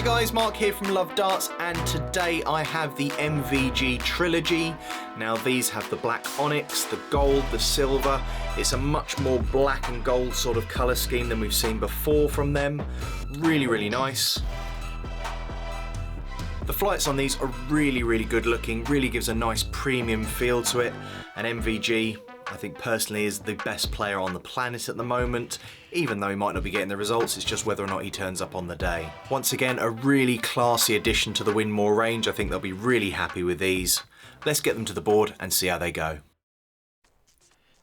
guys, Mark here from LoveDarts, and today I have the MVG Trilogy. Now these have the black onyx, the gold, the silver. It's a much more black and gold sort of colour scheme than we've seen before from them. Really, really nice. The flights on these are really, really good looking, really gives a nice premium feel to it, and MVG, I think personally, is the best player on the planet at the moment. Even though he might not be getting the results, it's just whether or not he turns up on the day. Once again, a really classy addition to the Winmau range. I think they'll be really happy with these. Let's get them to the board and see how they go.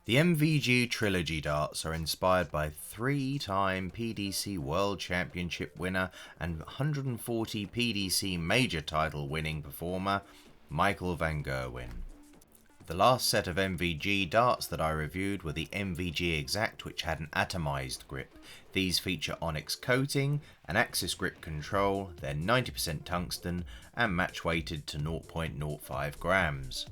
The MVG Trilogy darts are inspired by 3-time PDC World Championship winner and 140 PDC Major title winning performer, Michael van Gerwen. The last set of MVG darts that I reviewed were the MVG Exact, which had an atomized grip. These feature onyx coating, an axis grip control, they're 90% tungsten and match weighted to 0.05 grams.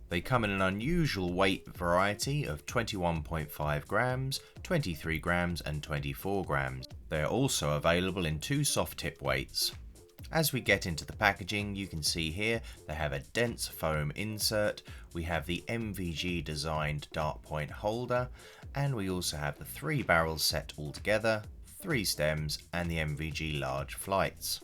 They come in an unusual weight variety of 21.5 grams, 23 grams and 24 grams. They are also available in 2 soft tip weights. As we get into the packaging, you can see here they have a dense foam insert, we have the MVG designed dart point holder, and we also have the 3 barrels set all together, 3 stems and the MVG large flights.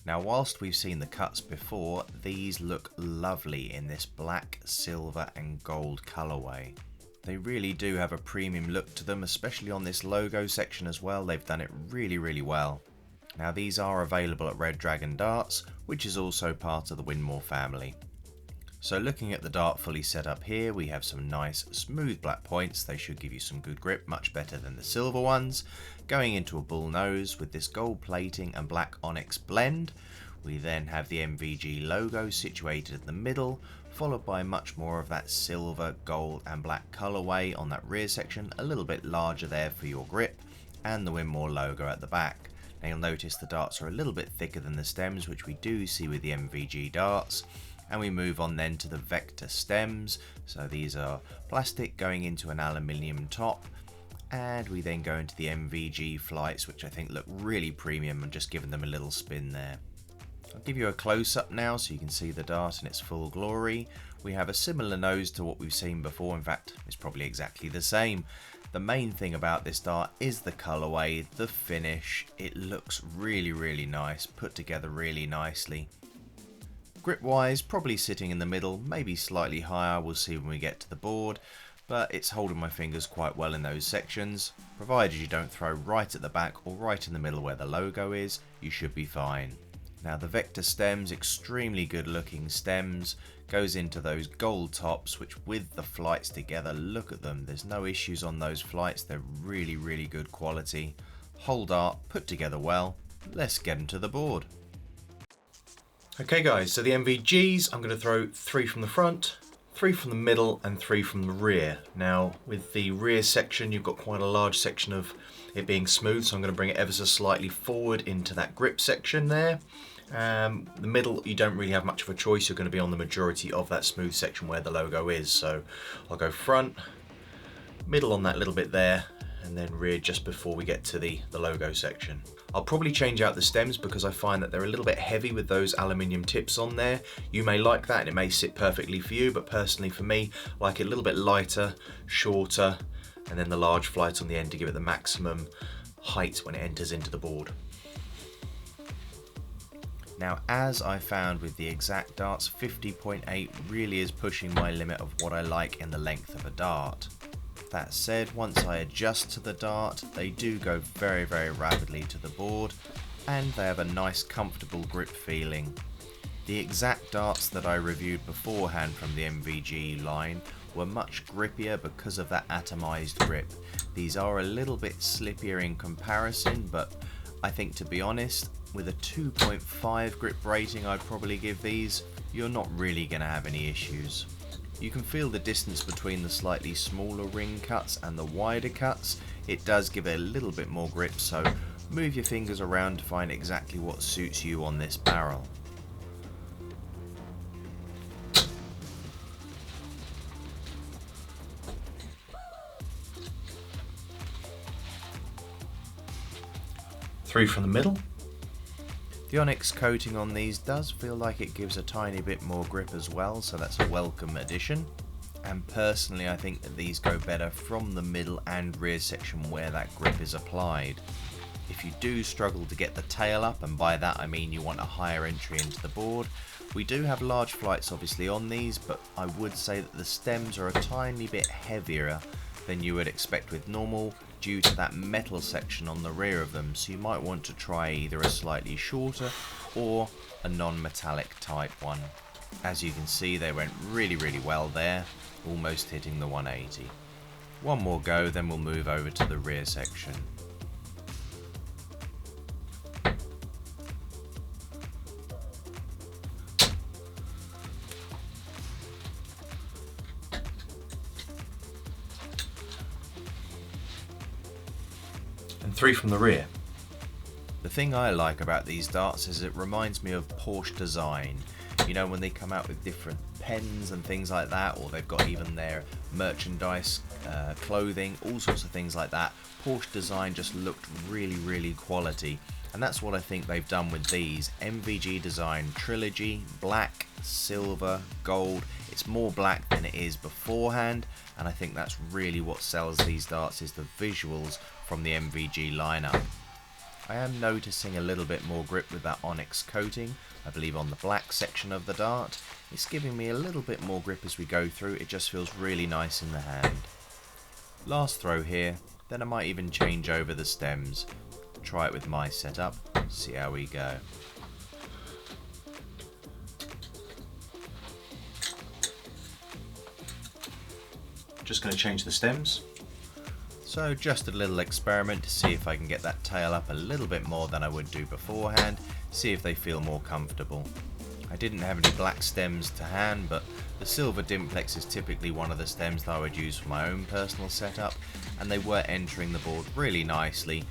Now whilst we've seen the cuts before, these look lovely in this black, silver and gold colourway. They really do have a premium look to them, especially on this logo section as well. They've done it really, really well. Now these are available at Red Dragon Darts, which is also part of the Winmau family. So looking at the dart fully set up here, we have some nice smooth black points. They should give you some good grip, much better than the silver ones. Going into a bull nose with this gold plating and black onyx blend. We then have the MVG logo situated in the middle, followed by much more of that silver, gold and black colourway on that rear section, a little bit larger there for your grip, and the Winmau logo at the back. Now you'll notice the darts are a little bit thicker than the stems, which we do see with the MVG darts. And we move on then to the vector stems. So these are plastic going into an aluminium top. And we then go into the MVG flights, which I think look really premium, and just giving them a little spin there. I'll give you a close-up now so you can see the dart in its full glory. We have a similar nose to what we've seen before. In fact, it's probably exactly the same. The main thing about this dart is the colourway, the finish. It looks really, really nice, put together really nicely. Grip wise, probably sitting in the middle, maybe slightly higher, we'll see when we get to the board, but it's holding my fingers quite well in those sections. Provided you don't throw right at the back or right in the middle where the logo is, you should be fine. Now the vector stems, extremely good looking stems, goes into those gold tops, which with the flights together, look at them, there's no issues on those flights, they're really, really good quality. Whole dart put together well. Let's get them to the board. Okay guys, so the MVGs, I'm going to throw 3 from the front, 3 from the middle and 3 from the rear. Now with the rear section, you've got quite a large section of it being smooth, so I'm going to bring it ever so slightly forward into that grip section there. The middle, you don't really have much of a choice, you're going to be on the majority of that smooth section where the logo is. So I'll go front, middle on that little bit there, and then rear just before we get to the logo section. I'll probably change out the stems because I find that they're a little bit heavy with those aluminium tips on there. You may like that and it may sit perfectly for you, but personally for me, I like it a little bit lighter, shorter, and then the large flight on the end to give it the maximum height when it enters into the board. Now, as I found with the Exact darts, 50.8 really is pushing my limit of what I like in the length of a dart. That said, once I adjust to the dart, they do go very, very rapidly to the board, and they have a nice comfortable grip feeling. The Exact darts that I reviewed beforehand from the MVG line were much grippier because of that atomized grip. These are a little bit slippier in comparison, but I think, to be honest, with a 2.5 grip rating I'd probably give these, you're not really going to have any issues. You can feel the distance between the slightly smaller ring cuts and the wider cuts. It does give it a little bit more grip, so move your fingers around to find exactly what suits you on this barrel. Three from the middle. The onyx coating on these does feel like it gives a tiny bit more grip as well, so that's a welcome addition. And personally I think that these go better from the middle and rear section where that grip is applied. If you do struggle to get the tail up, and by that I mean you want a higher entry into the board, we do have large flights obviously on these, but I would say that the stems are a tiny bit heavier than you would expect with normal due to that metal section on the rear of them, so you might want to try either a slightly shorter or a non-metallic type one. As you can see, they went really well there, almost hitting the 180. One more go, then we'll move over to the rear section. And 3 from the rear. The thing I like about these darts is it reminds me of Porsche design. You know, when they come out with different pens and things like that, or they've got even their merchandise, clothing, all sorts of things like that. Porsche design just looked really quality, and that's what I think they've done with these. MVG design Trilogy, black, silver, gold. It's more black than it is beforehand, and I think that's really what sells these darts, is the visuals from the MVG lineup. I am noticing a little bit more grip with that onyx coating, I believe on the black section of the dart. It's giving me a little bit more grip as we go through, it just feels really nice in the hand. Last throw here, then I might even change over the stems. Try it with my setup, see how we go. Just going to change the stems. So just a little experiment to see if I can get that tail up a little bit more than I would do beforehand, see if they feel more comfortable. I didn't have any black stems to hand, but the silver Dimplex is typically one of the stems that I would use for my own personal setup, and they were entering the board really nicely,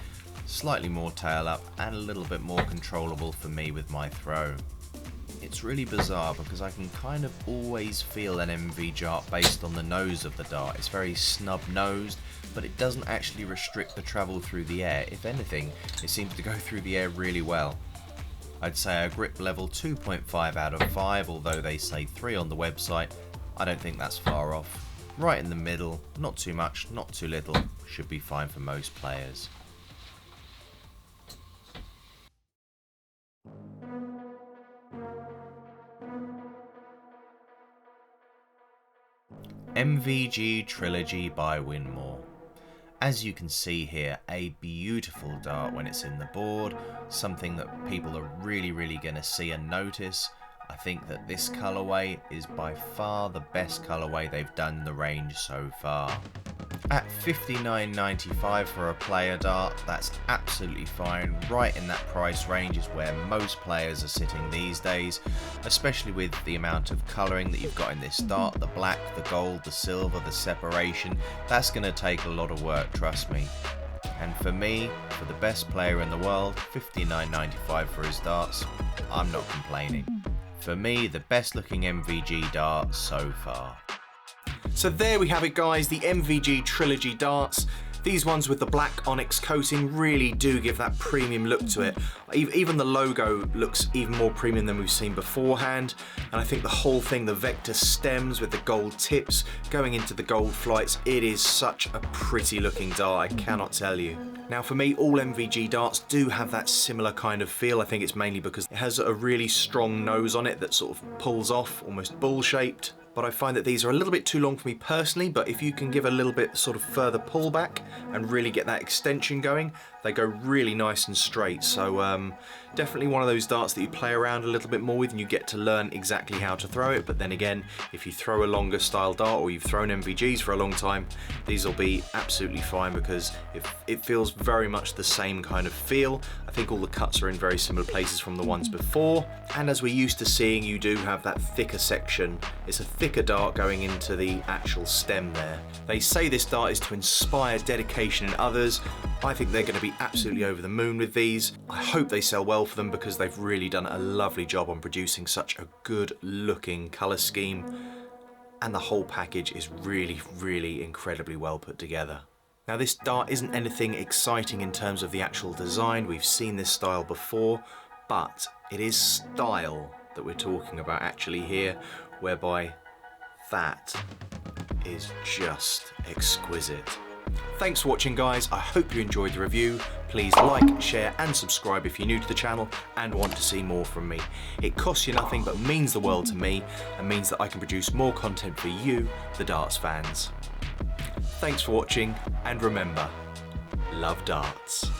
slightly more tail up and a little bit more controllable for me with my throw. It's really bizarre because I can kind of always feel an MV dart based on the nose of the dart. It's very snub nosed, but it doesn't actually restrict the travel through the air. If anything, it seems to go through the air really well. I'd say a grip level 2.5 out of 5, although they say 3 on the website. I don't think that's far off. Right in the middle, not too much, not too little, should be fine for most players. MVG Trilogy by Winmau. As you can see here, a beautiful dart when it's in the board, something that people are really going to see and notice. I think that this colourway is by far the best colourway they've done in the range so far. At $59.95 for a player dart, that's absolutely fine. Right in that price range is where most players are sitting these days, especially with the amount of colouring that you've got in this dart, the black, the gold, the silver, the separation. That's going to take a lot of work, trust me. And for me, for the best player in the world, $59.95 for his darts, I'm not complaining. For me, the best looking MVG dart so far. So there we have it guys, the MVG Trilogy darts. These ones with the black onyx coating really do give that premium look to it. Even the logo looks even more premium than we've seen beforehand. And I think the whole thing, the vector stems with the gold tips going into the gold flights, it is such a pretty looking dart, I cannot tell you. Now for me, all MVG darts do have that similar kind of feel. I think it's mainly because it has a really strong nose on it that sort of pulls off, almost ball shaped. But I find that these are a little bit too long for me personally, but if you can give a little bit sort of further pullback and really get that extension going, they go really nice and straight. So definitely one of those darts that you play around a little bit more with and you get to learn exactly how to throw it. But then again, if you throw a longer style dart or you've thrown MVGs for a long time, these will be absolutely fine because it feels very much the same kind of feel. I think all the cuts are in very similar places from the ones before. And as we're used to seeing, you do have that thicker section. It's a thicker dart going into the actual stem there. They say this dart is to inspire dedication in others. I think they're going to be absolutely over the moon with these. I hope they sell well for them because they've really done a lovely job on producing such a good looking colour scheme. And the whole package is really incredibly well put together. Now this dart isn't anything exciting in terms of the actual design. We've seen this style before. but it is style that we're talking about actually here, whereby that is just exquisite. Thanks for watching, guys. I hope you enjoyed the review. Please like, share and subscribe if you're new to the channel and want to see more from me. It costs you nothing but means the world to me and means that I can produce more content for you, the darts fans. Thanks for watching, and remember, love darts.